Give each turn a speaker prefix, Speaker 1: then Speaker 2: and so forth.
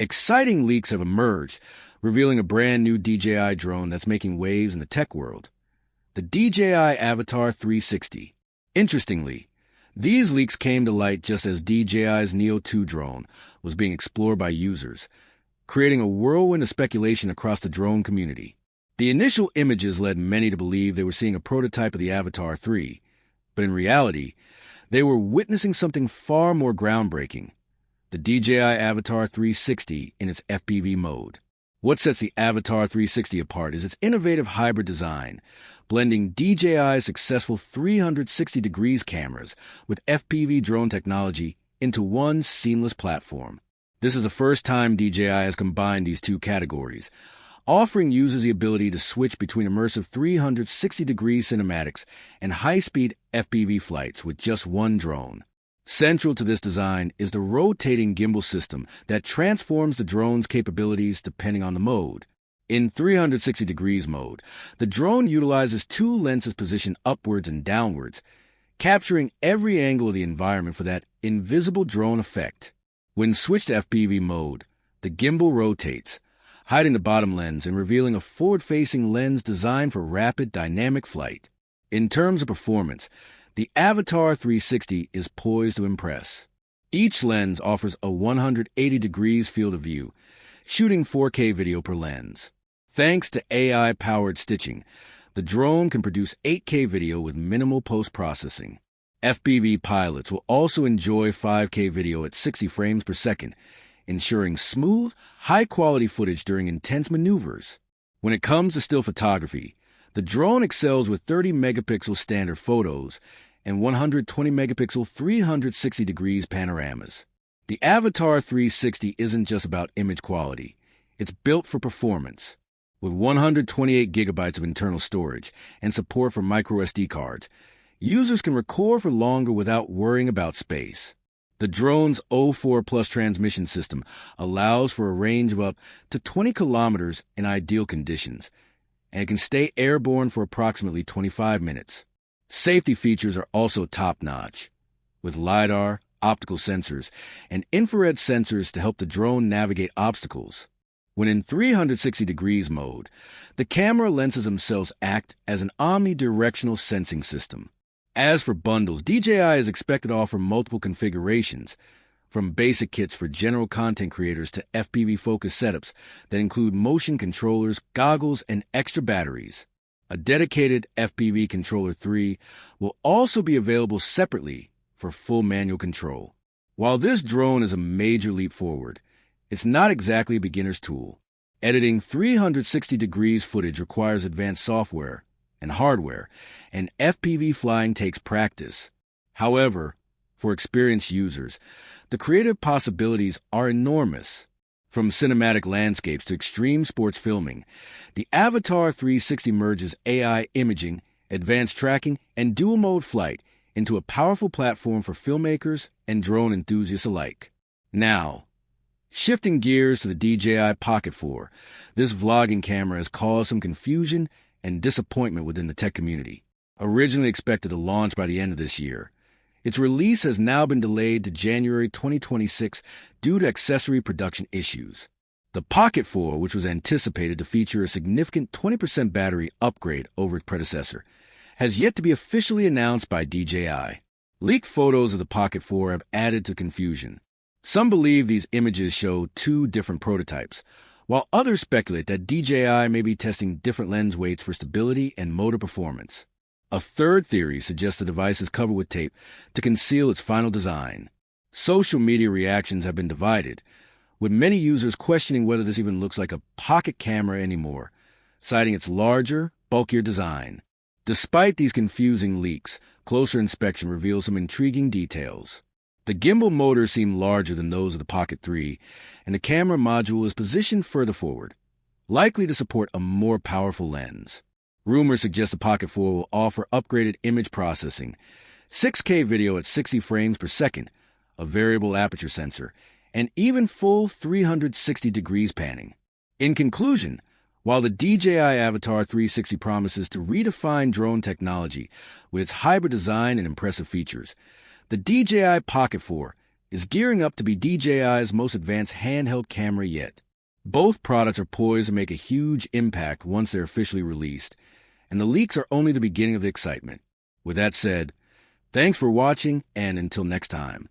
Speaker 1: Exciting leaks have emerged, revealing a brand new DJI drone that's making waves in the tech world. The DJI Avata 360. Interestingly, these leaks came to light just as DJI's Neo 2 drone was being explored by users, creating a whirlwind of speculation across the drone community. The initial images led many to believe they were seeing a prototype of the Avata 3, but in reality, they were witnessing something far more groundbreaking: the DJI Avata 360 in its FPV mode. What sets the Avata 360 apart is its innovative hybrid design, blending DJI's successful 360 degrees cameras with FPV drone technology into one seamless platform. This is the first time DJI has combined these two categories, offering users the ability to switch between immersive 360-degree cinematics and high-speed FPV flights with just one drone. Central to this design is the rotating gimbal system that transforms the drone's capabilities depending on the mode. In 360 degrees mode, the drone utilizes two lenses positioned upwards and downwards, capturing every angle of the environment for that invisible drone effect. When switched to FPV mode, the gimbal rotates, hiding the bottom lens and revealing a forward-facing lens designed for rapid, dynamic flight. In terms of performance, the Avata 360 is poised to impress. Each lens offers a 180 degrees field of view, shooting 4K video per lens. Thanks to AI-powered stitching, the drone can produce 8K video with minimal post-processing. FPV pilots will also enjoy 5K video at 60 frames per second, ensuring smooth, high-quality footage during intense maneuvers. When it comes to still photography, the drone excels with 30-megapixel standard photos and 120-megapixel 360 degrees panoramas. The Avata 360 isn't just about image quality. It's built for performance. With 128 gigabytes of internal storage and support for microSD cards, users can record for longer without worrying about space. The drone's O4 Plus transmission system allows for a range of up to 20 kilometers in ideal conditions, and it can stay airborne for approximately 25 minutes. Safety features are also top-notch, with LiDAR, optical sensors, and infrared sensors to help the drone navigate obstacles. When in 360 degrees mode, the camera lenses themselves act as an omnidirectional sensing system. As for bundles, DJI is expected to offer multiple configurations, from basic kits for general content creators to FPV-focused setups that include motion controllers, goggles, and extra batteries. A dedicated FPV Controller 3 will also be available separately for full manual control. While this drone is a major leap forward, it's not exactly a beginner's tool. Editing 360 degrees footage requires advanced software and hardware, and FPV flying takes practice. However, for experienced users, the creative possibilities are enormous. From cinematic landscapes to extreme sports filming, the Avata 360 merges AI imaging, advanced tracking, and dual-mode flight into a powerful platform for filmmakers and drone enthusiasts alike. Now, shifting gears to the DJI Pocket 4, this vlogging camera has caused some confusion and disappointment within the tech community. Originally expected to launch by the end of this year, its release has now been delayed to January 2026 due to accessory production issues. The Pocket 4, which was anticipated to feature a significant 20% battery upgrade over its predecessor, has yet to be officially announced by DJI. Leaked photos of the Pocket 4 have added to confusion. Some believe these images show two different prototypes, while others speculate that DJI may be testing different lens weights for stability and motor performance. A third theory suggests the device is covered with tape to conceal its final design. Social media reactions have been divided, with many users questioning whether this even looks like a pocket camera anymore, citing its larger, bulkier design. Despite these confusing leaks, closer inspection reveals some intriguing details. The gimbal motors seem larger than those of the Pocket 3, and the camera module is positioned further forward, likely to support a more powerful lens. Rumors suggest the Pocket 4 will offer upgraded image processing, 6K video at 60 frames per second, a variable aperture sensor, and even full 360 degrees panning. In conclusion, while the DJI Avata 360 promises to redefine drone technology with its hybrid design and impressive features, the DJI Pocket 4 is gearing up to be DJI's most advanced handheld camera yet. Both products are poised to make a huge impact once they're officially released, and the leaks are only the beginning of the excitement. With that said, thanks for watching, and until next time.